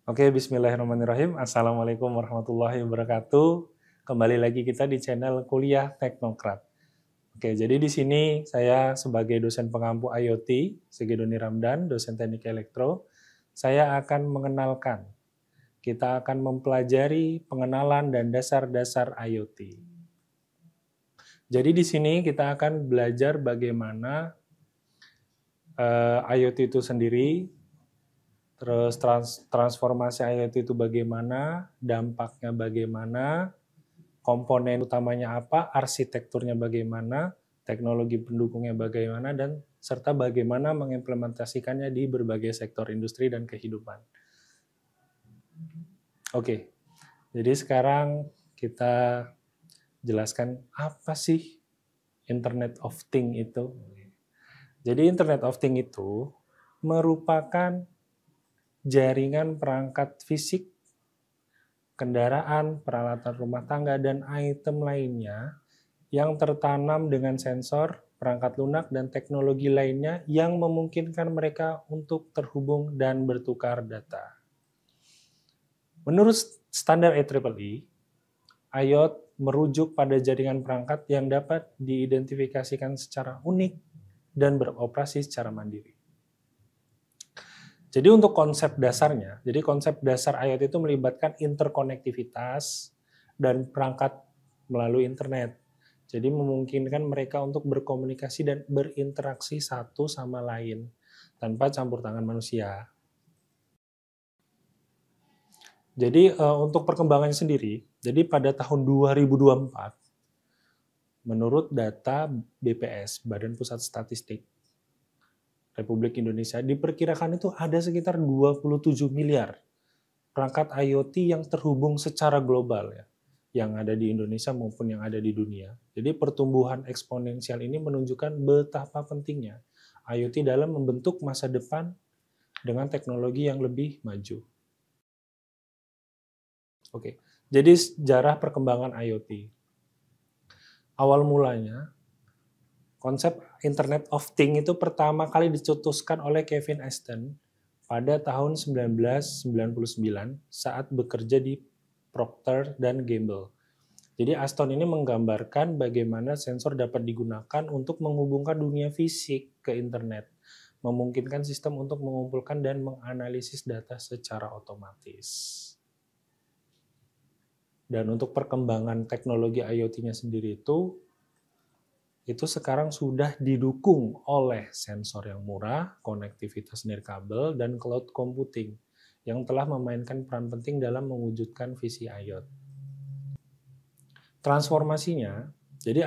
Oke, bismillahirrahmanirrahim. Assalamualaikum warahmatullahi wabarakatuh. Kembali lagi kita di channel Kuliah Teknokrat. Oke, jadi di sini saya sebagai dosen pengampu IoT, Segidoni Ramdan, dosen teknik elektro, saya akan mengenalkan. Kita akan mempelajari pengenalan dan dasar-dasar IoT. Jadi di sini kita akan belajar bagaimana IoT itu sendiri, terus transformasi IoT itu bagaimana, dampaknya bagaimana, komponen utamanya apa, arsitekturnya bagaimana, teknologi pendukungnya bagaimana, dan serta bagaimana mengimplementasikannya di berbagai sektor industri dan kehidupan. Oke, jadi sekarang kita jelaskan apa sih Internet of Things itu. Jadi Internet of Things itu merupakan jaringan perangkat fisik, kendaraan, peralatan rumah tangga, dan item lainnya yang tertanam dengan sensor, perangkat lunak, dan teknologi lainnya yang memungkinkan mereka untuk terhubung dan bertukar data. Menurut standar IEEE, IoT merujuk pada jaringan perangkat yang dapat diidentifikasikan secara unik dan beroperasi secara mandiri. Jadi untuk konsep dasarnya, jadi konsep dasar IoT itu melibatkan interkonektivitas dan perangkat melalui internet. Jadi memungkinkan mereka untuk berkomunikasi dan berinteraksi satu sama lain tanpa campur tangan manusia. Jadi untuk perkembangannya sendiri, jadi pada tahun 2024, menurut data BPS, Badan Pusat Statistik Republik Indonesia, diperkirakan itu ada sekitar 27 miliar perangkat IoT yang terhubung secara global ya, yang ada di Indonesia maupun yang ada di dunia. Jadi pertumbuhan eksponensial ini menunjukkan betapa pentingnya IoT dalam membentuk masa depan dengan teknologi yang lebih maju. Oke, jadi sejarah perkembangan IoT. Awal mulanya, konsep Internet of Things itu pertama kali dicetuskan oleh Kevin Ashton pada tahun 1999 saat bekerja di Procter dan Gamble. Jadi Ashton ini menggambarkan bagaimana sensor dapat digunakan untuk menghubungkan dunia fisik ke internet, memungkinkan sistem untuk mengumpulkan dan menganalisis data secara otomatis. Dan untuk perkembangan teknologi IoT-nya sendiri itu sekarang sudah didukung oleh sensor yang murah, konektivitas nirkabel, dan cloud computing yang telah memainkan peran penting dalam mewujudkan visi IoT. Transformasinya, jadi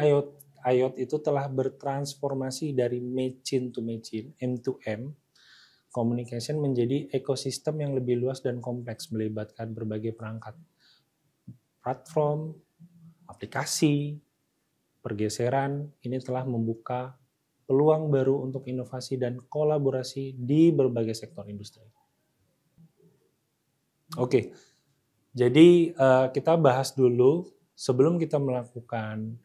IoT itu telah bertransformasi dari machine to machine, M2M, communication menjadi ekosistem yang lebih luas dan kompleks melibatkan berbagai perangkat, platform, aplikasi. Pergeseran ini telah membuka peluang baru untuk inovasi dan kolaborasi di berbagai sektor industri. Oke, jadi kita bahas dulu sebelum kita melakukan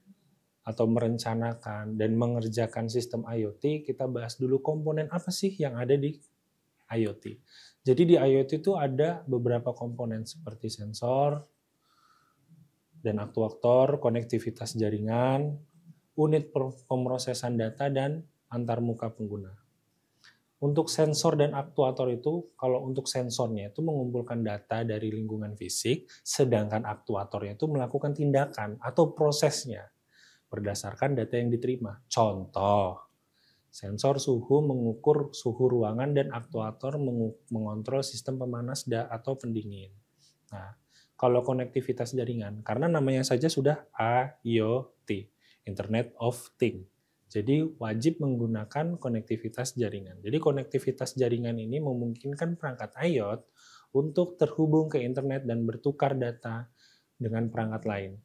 atau merencanakan dan mengerjakan sistem IoT, kita bahas dulu komponen apa sih yang ada di IoT. Jadi di IoT itu ada beberapa komponen seperti sensor, dan aktuator, konektivitas jaringan, unit pemrosesan data, dan antarmuka pengguna. Untuk sensor dan aktuator itu, kalau untuk sensornya itu mengumpulkan data dari lingkungan fisik, sedangkan aktuatornya itu melakukan tindakan atau prosesnya berdasarkan data yang diterima. Contoh, sensor suhu mengukur suhu ruangan dan aktuator mengontrol sistem pemanas atau pendingin. Nah, kalau konektivitas jaringan, karena namanya saja sudah IoT, Internet of Things. Jadi wajib menggunakan konektivitas jaringan. Jadi konektivitas jaringan ini memungkinkan perangkat IoT untuk terhubung ke internet dan bertukar data dengan perangkat lain,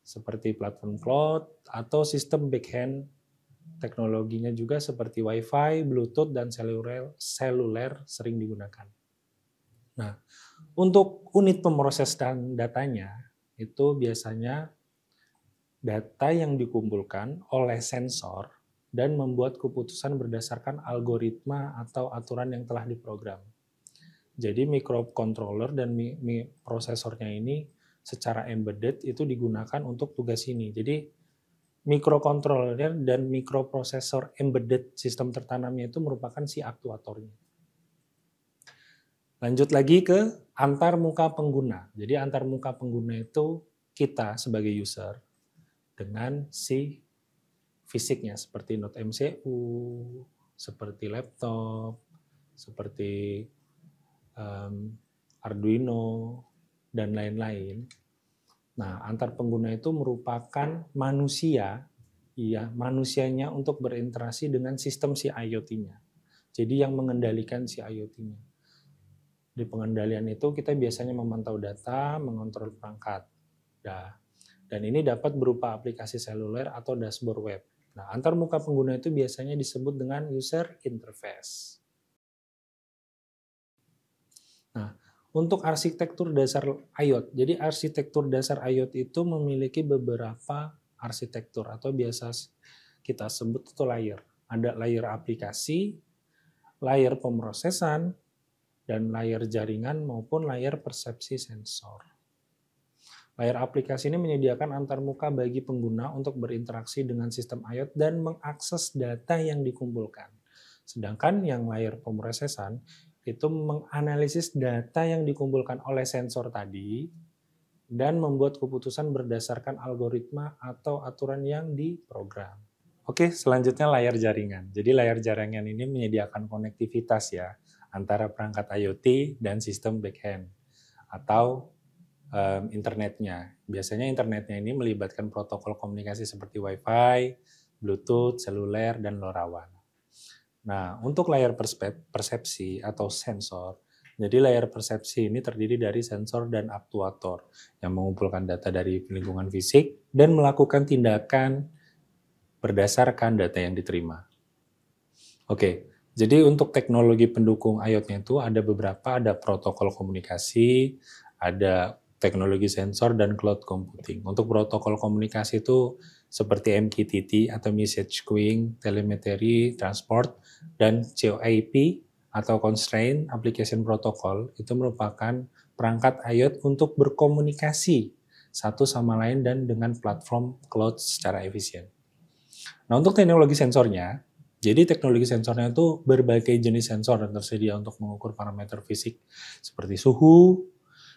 seperti platform cloud atau sistem backend. Teknologinya juga seperti Wi-Fi, Bluetooth, dan seluler sering digunakan. Nah, untuk unit pemrosesan datanya, itu biasanya data yang dikumpulkan oleh sensor dan membuat keputusan berdasarkan algoritma atau aturan yang telah diprogram. Jadi microcontroller dan prosesornya ini secara embedded itu digunakan untuk tugas ini. Jadi microcontroller dan microprosesor embedded sistem tertanamnya itu merupakan si aktuatornya. Lanjut lagi ke antar muka pengguna. Jadi antar muka pengguna itu kita sebagai user dengan si fisiknya seperti node MCU, seperti laptop, seperti Arduino, dan lain-lain. Nah, antar pengguna itu merupakan manusia, manusianya untuk berinteraksi dengan sistem si IoT-nya. Jadi yang mengendalikan si IoT-nya. Di pengendalian itu kita biasanya memantau data, mengontrol perangkat. Dan ini dapat berupa aplikasi seluler atau dashboard web. Nah, antar muka pengguna itu biasanya disebut dengan user interface. Nah, untuk arsitektur dasar IoT, jadi arsitektur dasar IoT itu memiliki beberapa arsitektur atau biasa kita sebut itu layer. Ada layer aplikasi, layer pemrosesan, dan layer jaringan maupun layer persepsi sensor. Layer aplikasi ini menyediakan antarmuka bagi pengguna untuk berinteraksi dengan sistem IoT dan mengakses data yang dikumpulkan. Sedangkan yang layer pemrosesan itu menganalisis data yang dikumpulkan oleh sensor tadi dan membuat keputusan berdasarkan algoritma atau aturan yang diprogram. Oke, selanjutnya layar jaringan. Jadi layar jaringan ini menyediakan konektivitas ya antara perangkat IoT dan sistem backend atau internetnya. Biasanya internetnya ini melibatkan protokol komunikasi seperti Wi-Fi, Bluetooth, seluler, dan LoRaWAN. Nah, untuk layar persepsi atau sensor, jadi layar persepsi ini terdiri dari sensor dan aktuator yang mengumpulkan data dari lingkungan fisik dan melakukan tindakan berdasarkan data yang diterima. Oke, jadi untuk teknologi pendukung IoT-nya itu ada beberapa, ada protokol komunikasi, ada teknologi sensor, dan cloud computing. Untuk protokol komunikasi itu seperti MQTT atau Message Queuing, Telemetry Transport, dan COAP atau Constraint Application Protocol itu merupakan perangkat IoT untuk berkomunikasi satu sama lain dan dengan platform cloud secara efisien. Nah, untuk teknologi sensornya, jadi teknologi sensornya itu berbagai jenis sensor yang tersedia untuk mengukur parameter fisik seperti suhu,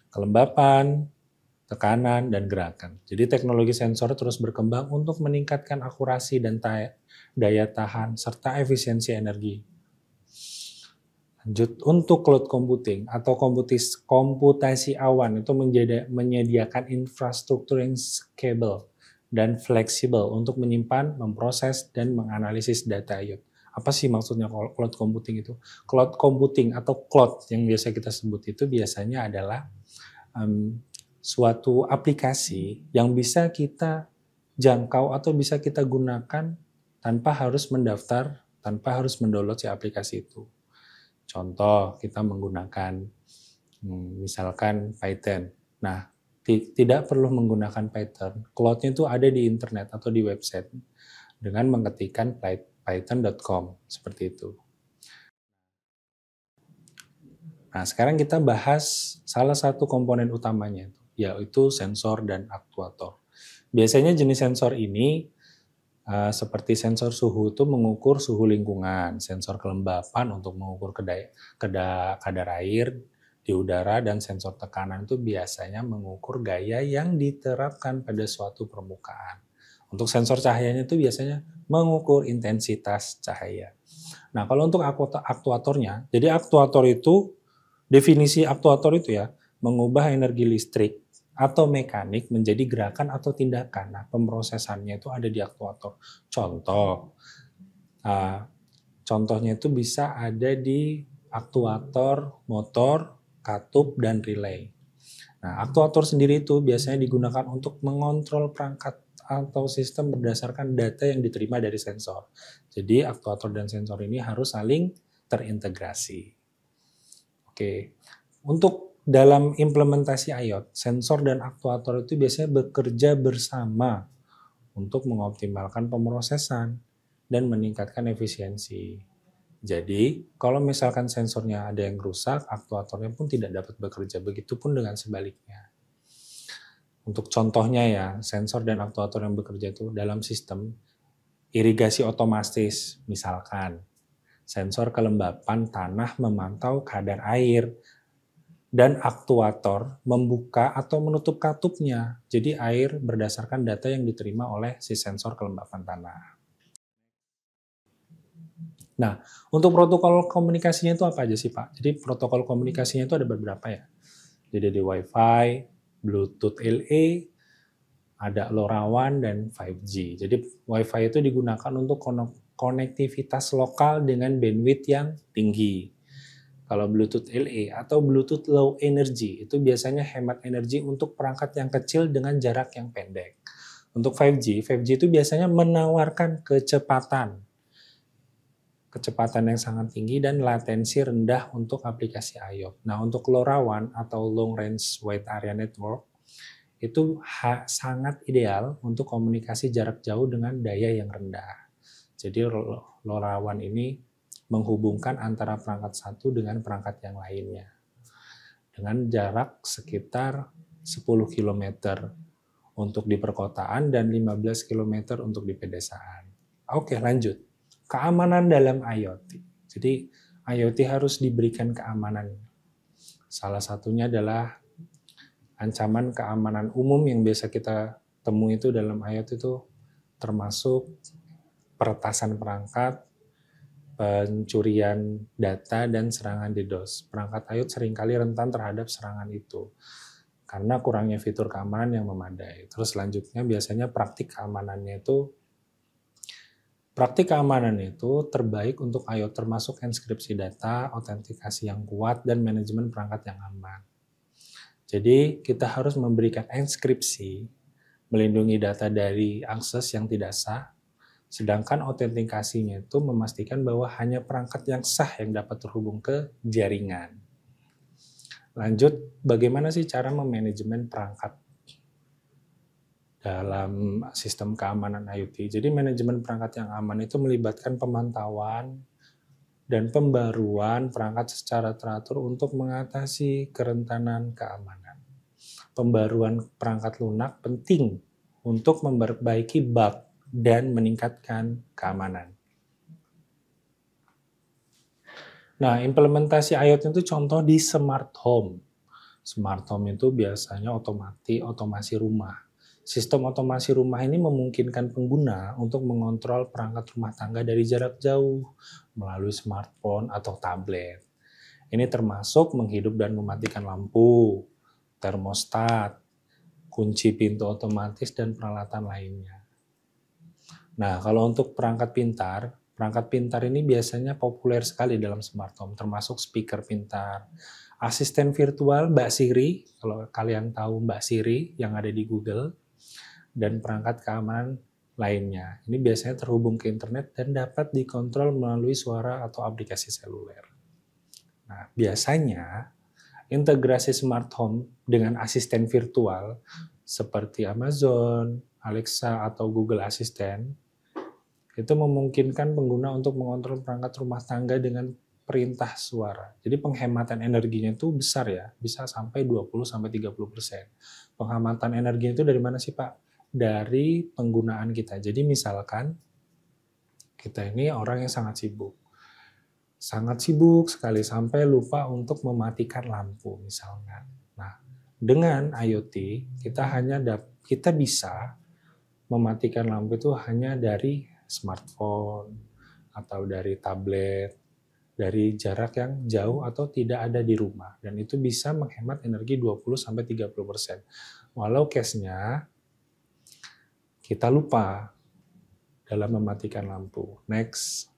kelembapan, tekanan, dan gerakan. Jadi teknologi sensor terus berkembang untuk meningkatkan akurasi dan daya tahan serta efisiensi energi. Lanjut, untuk cloud computing atau komputasi awan itu menyediakan infrastruktur yang scalable dan fleksibel untuk menyimpan, memproses, dan menganalisis data IoT. Apa sih maksudnya cloud computing itu? Cloud computing atau cloud yang biasa kita sebut itu biasanya adalah suatu aplikasi yang bisa kita jangkau atau bisa kita gunakan tanpa harus mendaftar, tanpa harus mendownload si aplikasi itu. Contoh, kita menggunakan misalkan Python. Nah, tidak perlu menggunakan Python. Cloud-nya itu ada di internet atau di website dengan mengetikkan python.com seperti itu. Nah, sekarang kita bahas salah satu komponen utamanya, yaitu sensor dan aktuator. Biasanya jenis sensor ini seperti sensor suhu itu mengukur suhu lingkungan, sensor kelembapan untuk mengukur kadar air di udara, dan sensor tekanan itu biasanya mengukur gaya yang diterapkan pada suatu permukaan. Untuk sensor cahayanya itu biasanya mengukur intensitas cahaya. Nah, kalau untuk aktuatornya, jadi aktuator itu, definisi aktuator itu ya, mengubah energi listrik atau mekanik menjadi gerakan atau tindakan. Nah, pemrosesannya itu ada di aktuator. Contohnya itu bisa ada di aktuator, motor, katup, dan relay. Nah, aktuator sendiri itu biasanya digunakan untuk mengontrol perangkat atau sistem berdasarkan data yang diterima dari sensor. Jadi, aktuator dan sensor ini harus saling terintegrasi. Oke, untuk dalam implementasi IoT, sensor dan aktuator itu biasanya bekerja bersama untuk mengoptimalkan pemrosesan dan meningkatkan efisiensi. Jadi, kalau misalkan sensornya ada yang rusak, aktuatornya pun tidak dapat bekerja. Begitupun dengan sebaliknya. Untuk contohnya ya, sensor dan aktuator yang bekerja itu dalam sistem irigasi otomatis, misalkan sensor kelembapan tanah memantau kadar air, dan aktuator membuka atau menutup katupnya. Jadi air berdasarkan data yang diterima oleh si sensor kelembapan tanah. Nah, untuk protokol komunikasinya itu apa aja sih Pak? Jadi protokol komunikasinya itu ada beberapa ya. Jadi ada Wi-Fi, Bluetooth LE, ada LoRaWAN, dan 5G. Jadi Wi-Fi itu digunakan untuk konektivitas lokal dengan bandwidth yang tinggi. Kalau Bluetooth LE atau Bluetooth Low Energy itu biasanya hemat energi untuk perangkat yang kecil dengan jarak yang pendek. Untuk 5G itu biasanya menawarkan kecepatan yang sangat tinggi dan latensi rendah untuk aplikasi IoT. Nah, untuk LoRaWAN atau Long Range Wide Area Network itu sangat ideal untuk komunikasi jarak jauh dengan daya yang rendah. Jadi LoRaWAN ini menghubungkan antara perangkat satu dengan perangkat yang lainnya dengan jarak sekitar 10 km untuk di perkotaan dan 15 km untuk di pedesaan. Oke, lanjut. Keamanan dalam IoT. Jadi IoT harus diberikan keamanan. Salah satunya adalah ancaman keamanan umum yang biasa kita temui itu dalam IoT itu termasuk peretasan perangkat, pencurian data, dan serangan DDoS. Perangkat IoT seringkali rentan terhadap serangan itu karena kurangnya fitur keamanan yang memadai. Terus selanjutnya biasanya praktik keamanan itu terbaik untuk IoT termasuk enkripsi data, autentikasi yang kuat, dan manajemen perangkat yang aman. Jadi kita harus memberikan enkripsi, melindungi data dari akses yang tidak sah, sedangkan autentikasinya itu memastikan bahwa hanya perangkat yang sah yang dapat terhubung ke jaringan. Lanjut, bagaimana sih cara memanajemen perangkat dalam sistem keamanan IoT? Jadi manajemen perangkat yang aman itu melibatkan pemantauan dan pembaruan perangkat secara teratur untuk mengatasi kerentanan keamanan. Pembaruan perangkat lunak penting untuk memperbaiki bug dan meningkatkan keamanan. Nah, implementasi IoT itu contoh di smart home. Smart home itu biasanya otomasi rumah. Sistem otomasi rumah ini memungkinkan pengguna untuk mengontrol perangkat rumah tangga dari jarak jauh melalui smartphone atau tablet. Ini termasuk menghidup dan mematikan lampu, termostat, kunci pintu otomatis, dan peralatan lainnya. Nah, kalau untuk perangkat pintar ini biasanya populer sekali dalam smart home, termasuk speaker pintar, asisten virtual Mbak Siri, kalau kalian tahu Mbak Siri yang ada di Google, dan perangkat keamanan lainnya. Ini biasanya terhubung ke internet dan dapat dikontrol melalui suara atau aplikasi seluler. Nah, biasanya integrasi smart home dengan asisten virtual seperti Amazon, Alexa, atau Google Assistant itu memungkinkan pengguna untuk mengontrol perangkat rumah tangga dengan perintah suara. Jadi penghematan energinya itu besar ya, bisa sampai 20-30%. Penghematan energinya itu dari mana sih Pak? Dari penggunaan kita. Jadi misalkan kita ini orang yang sangat sibuk sekali sampai lupa untuk mematikan lampu misalnya. Nah, dengan IoT kita bisa mematikan lampu itu hanya dari smartphone atau dari tablet, dari jarak yang jauh atau tidak ada di rumah, dan itu bisa menghemat energi 20-30%. Walau case-nya kita lupa dalam mematikan lampu. Next.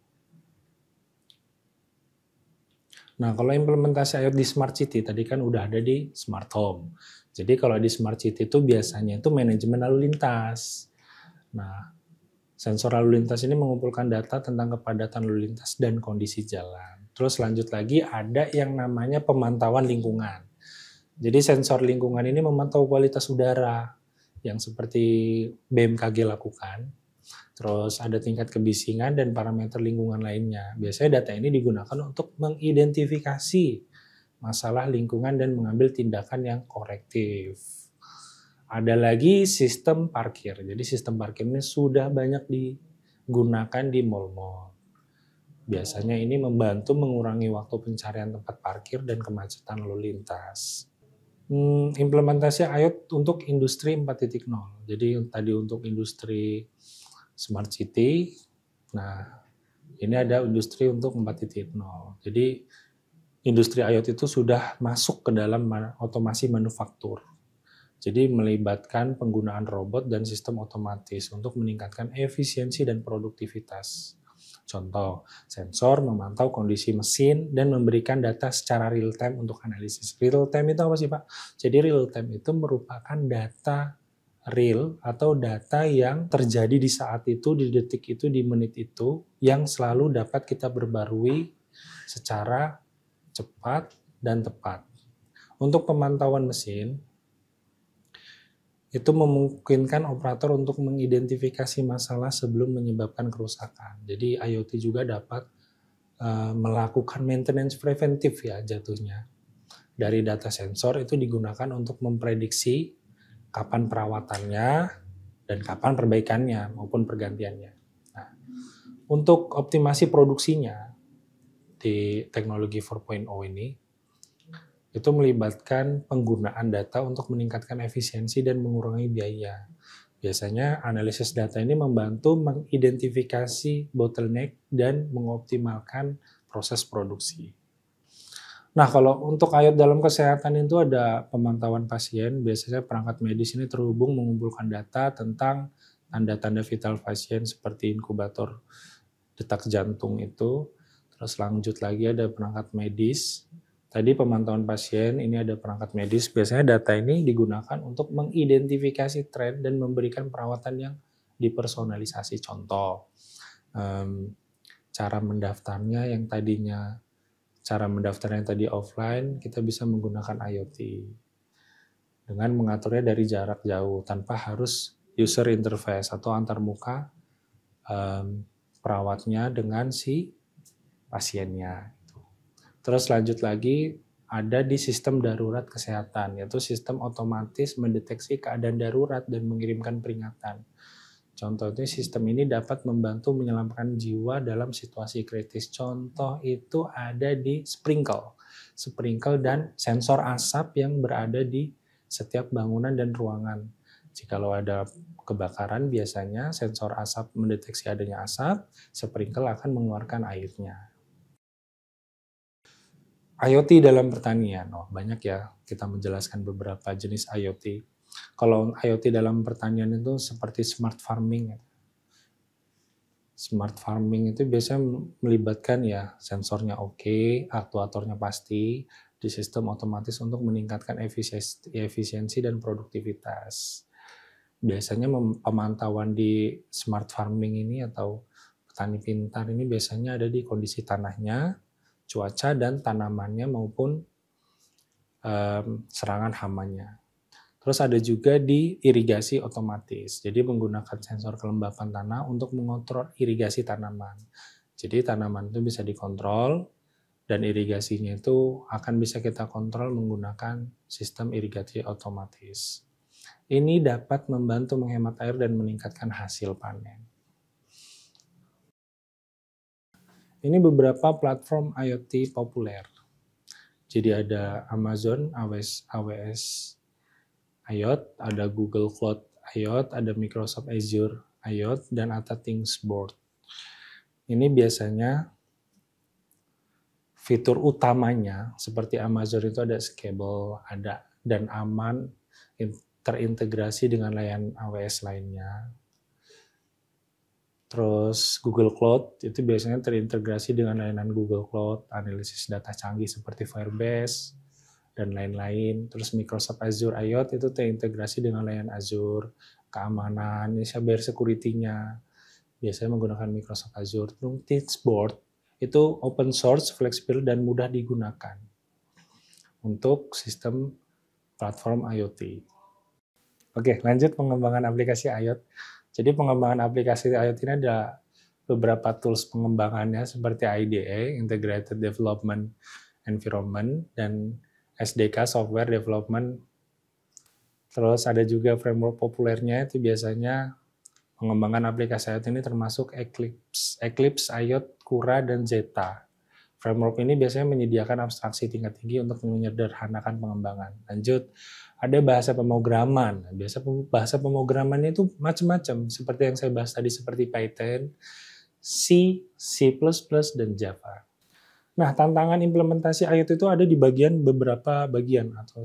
Nah, kalau implementasi IoT di Smart City, tadi kan udah ada di Smart Home. Jadi kalau di Smart City itu biasanya itu manajemen lalu lintas. Nah, sensor lalu lintas ini mengumpulkan data tentang kepadatan lalu lintas dan kondisi jalan. Terus lanjut lagi ada yang namanya pemantauan lingkungan. Jadi sensor lingkungan ini memantau kualitas udara yang seperti BMKG lakukan. Terus ada tingkat kebisingan dan parameter lingkungan lainnya. Biasanya data ini digunakan untuk mengidentifikasi masalah lingkungan dan mengambil tindakan yang korektif. Ada lagi sistem parkir. Jadi sistem parkir ini sudah banyak digunakan di mal-mal. Biasanya ini membantu mengurangi waktu pencarian tempat parkir dan kemacetan lalu lintas. Implementasi IoT untuk industri 4.0. Jadi tadi untuk industri smart city, nah ini ada industri untuk 4.0. Jadi industri IoT itu sudah masuk ke dalam otomasi manufaktur. Jadi melibatkan penggunaan robot dan sistem otomatis untuk meningkatkan efisiensi dan produktivitas. Contoh, sensor memantau kondisi mesin dan memberikan data secara real time untuk analisis. Real time itu apa sih, Pak? Jadi real time itu merupakan data real atau data yang terjadi di saat itu, di detik itu, di menit itu, yang selalu dapat kita perbarui secara cepat dan tepat. Untuk pemantauan mesin, itu memungkinkan operator untuk mengidentifikasi masalah sebelum menyebabkan kerusakan. Jadi IoT juga dapat melakukan maintenance preventif ya jatuhnya. Dari data sensor itu digunakan untuk memprediksi kapan perawatannya dan kapan perbaikannya maupun pergantiannya. Nah, untuk optimasi produksinya di teknologi 4.0 ini, itu melibatkan penggunaan data untuk meningkatkan efisiensi dan mengurangi biaya. Biasanya analisis data ini membantu mengidentifikasi bottleneck dan mengoptimalkan proses produksi. Nah, kalau untuk IoT dalam kesehatan itu ada pemantauan pasien, biasanya perangkat medis ini terhubung mengumpulkan data tentang tanda-tanda vital pasien seperti inkubator detak jantung itu. Terus lanjut lagi ada perangkat medis. Tadi pemantauan pasien, ini ada perangkat medis. Biasanya data ini digunakan untuk mengidentifikasi tren dan memberikan perawatan yang dipersonalisasi. Contoh, cara mendaftarnya yang tadinya tadi offline, kita bisa menggunakan IoT dengan mengaturnya dari jarak jauh tanpa harus user interface atau antar muka perawatnya dengan si pasiennya. Terus lanjut lagi ada di sistem darurat kesehatan, yaitu sistem otomatis mendeteksi keadaan darurat dan mengirimkan peringatan. Contohnya sistem ini dapat membantu menyelamatkan jiwa dalam situasi kritis. Contoh itu ada di sprinkle dan sensor asap yang berada di setiap bangunan dan ruangan. Jikalau ada kebakaran, biasanya sensor asap mendeteksi adanya asap, sprinkle akan mengeluarkan airnya. IoT dalam pertanian, banyak ya kita menjelaskan beberapa jenis IoT. Kalau IoT dalam pertanian itu seperti smart farming. Smart farming itu biasanya melibatkan ya sensornya oke, aktuatornya pasti, di sistem otomatis untuk meningkatkan efisiensi dan produktivitas. Biasanya pemantauan di smart farming ini atau petani pintar ini biasanya ada di kondisi tanahnya, cuaca dan tanamannya maupun serangan hamanya. Terus ada juga di irigasi otomatis. Jadi menggunakan sensor kelembapan tanah untuk mengontrol irigasi tanaman. Jadi tanaman itu bisa dikontrol dan irigasinya itu akan bisa kita kontrol menggunakan sistem irigasi otomatis. Ini dapat membantu menghemat air dan meningkatkan hasil panen. Ini beberapa platform IoT populer. Jadi ada Amazon AWS IoT, ada Google Cloud IoT, ada Microsoft Azure IoT, dan ada Thingsboard. Ini biasanya fitur utamanya seperti Amazon itu ada scalable, ada dan aman, terintegrasi dengan layanan AWS lainnya. Terus Google Cloud itu biasanya terintegrasi dengan layanan Google Cloud, analisis data canggih seperti Firebase, dan lain-lain. Terus Microsoft Azure IoT itu terintegrasi dengan layanan Azure, keamanan, cyber security-nya. Biasanya menggunakan Microsoft Azure. Terus Thingsboard itu open source, fleksibel, dan mudah digunakan untuk sistem platform IoT. Oke, lanjut pengembangan aplikasi IoT. Jadi pengembangan aplikasi IoT ini ada beberapa tools pengembangannya seperti IDE, Integrated Development Environment, dan SDK, Software Development. Terus ada juga framework populernya, itu biasanya pengembangan aplikasi IoT ini termasuk Eclipse, IoT, Cura, dan Zeta. Framework ini biasanya menyediakan abstraksi tingkat tinggi untuk menyederhanakan pengembangan. Lanjut, ada bahasa pemrograman. Bahasa pemrograman itu macam-macam, seperti yang saya bahas tadi, seperti Python, C, C++, dan Java. Nah, tantangan implementasi IoT itu ada di beberapa bagian, atau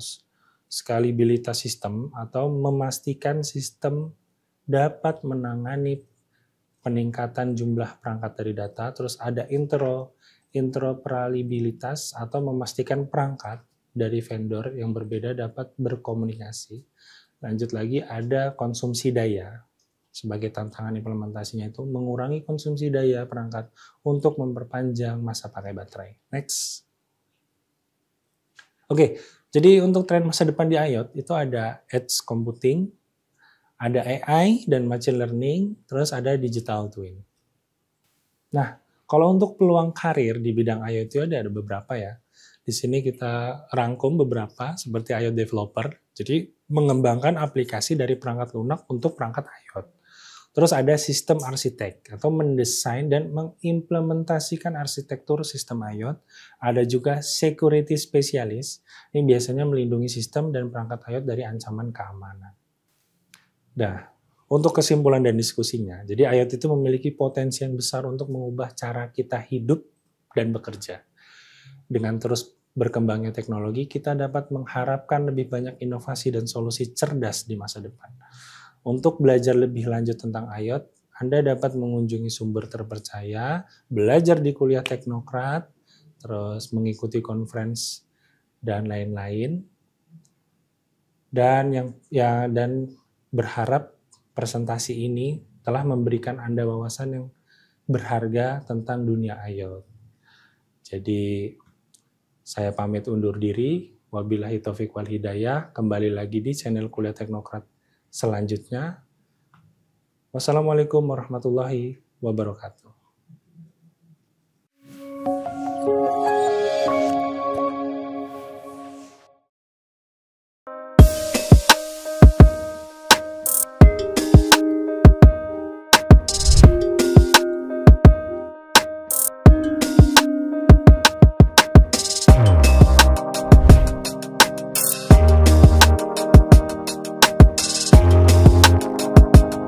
scalability sistem, atau memastikan sistem dapat menangani peningkatan jumlah perangkat dari data. Terus ada interoperabilitas, atau memastikan perangkat dari vendor yang berbeda dapat berkomunikasi. Lanjut lagi, ada konsumsi daya. Sebagai tantangan implementasinya itu mengurangi konsumsi daya perangkat untuk memperpanjang masa pakai baterai. Next. Oke, jadi untuk tren masa depan di IoT itu ada edge computing, ada AI dan machine learning, terus ada digital twin. Nah, kalau untuk peluang karir di bidang IoT ada beberapa ya. Di sini kita rangkum beberapa seperti IoT developer, jadi mengembangkan aplikasi dari perangkat lunak untuk perangkat IoT. Terus ada sistem arsitek atau mendesain dan mengimplementasikan arsitektur sistem IoT. Ada juga security specialist, ini biasanya melindungi sistem dan perangkat IoT dari ancaman keamanan. Nah, untuk kesimpulan dan diskusinya, jadi IoT itu memiliki potensi yang besar untuk mengubah cara kita hidup dan bekerja. Dengan terus berkembangnya teknologi, kita dapat mengharapkan lebih banyak inovasi dan solusi cerdas di masa depan. Untuk belajar lebih lanjut tentang IoT, Anda dapat mengunjungi sumber terpercaya, belajar di kuliah teknokrat, terus mengikuti conference dan lain-lain. Dan berharap presentasi ini telah memberikan Anda wawasan yang berharga tentang dunia IoT. Jadi saya pamit undur diri. Wabillahi taufiq wal hidayah. Kembali lagi di channel Kuliah Teknokrat selanjutnya. Wassalamualaikum warahmatullahi wabarakatuh.